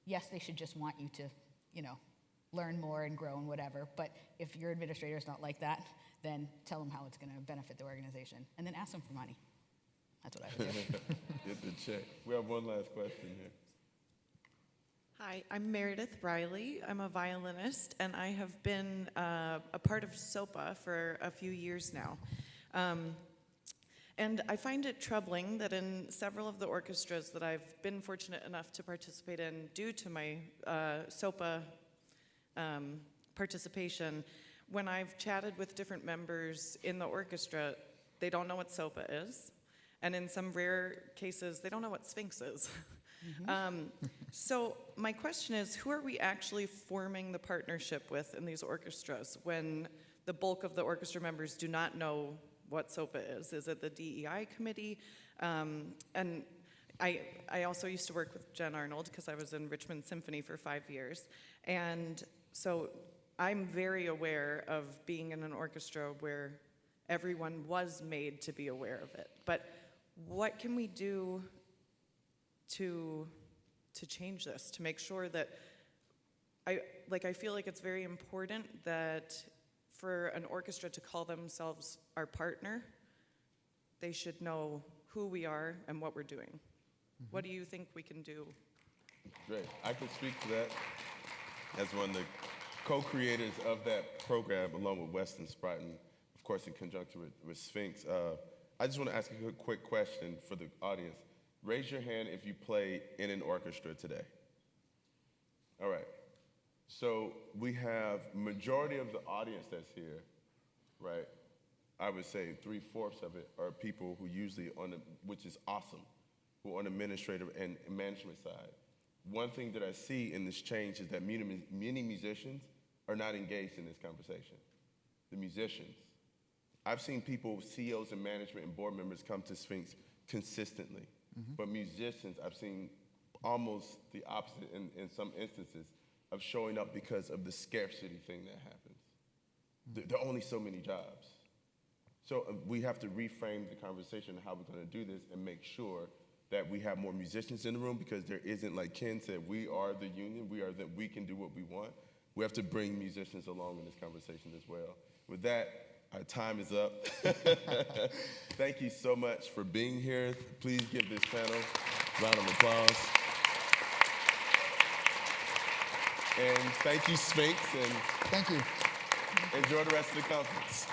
Yes, they should just want you to, you know, learn more and grow and whatever, but if your administrator is not like that, then tell them how it's gonna benefit the organization, and then ask them for money. That's what I would do.
Get the check. We have one last question here.
Hi, I'm Meredith Briley. I'm a violinist, and I have been a part of SOPA for a few years now. And I find it troubling that in several of the orchestras that I've been fortunate enough to participate in due to my SOPA participation, when I've chatted with different members in the orchestra, they don't know what SOPA is. And in some rare cases, they don't know what Sphinx is. Mm-hmm. So my question is, who are we actually forming the partnership with in these orchestras when the bulk of the orchestra members do not know what SOPA is? Is it the DEI committee? And I also used to work with Jen Arnold because I was in Richmond Symphony for 5 years. And so I'm very aware of being in an orchestra where everyone was made to be aware of it. But what can we do to change this, to make sure that, I feel like it's very important that for an orchestra to call themselves our partner, they should know who we are and what we're doing. Mm-hmm. What do you think we can do?
Great. I can speak to that as one of the co-creators of that program, along with Weston Sprotton, of course, in conjunction with Sphinx. I just want to ask a quick question for the audience. Raise your hand if you play in an orchestra today. All right. So we have majority of the audience that's here, right? I would say 3/4 of it are people who usually which is awesome, who are on the administrative and management side. One thing that I see in this change is that many musicians are not engaged in this conversation. The musicians. I've seen people, CEOs and management and board members come to Sphinx consistently. But musicians, I've seen almost the opposite in some instances of showing up because of the scarcity thing that happens. There are only so many jobs. So we have to reframe the conversation of how we're going to do this and make sure that we have more musicians in the room, because there isn't, like Ken said, we are the union, we can do what we want. We have to bring musicians along in this conversation as well. With that, our time is up. Thank you so much for being here. Please give this panel a round of applause. And thank you, Sphinx, and
Thank you.
enjoy the rest of the conference.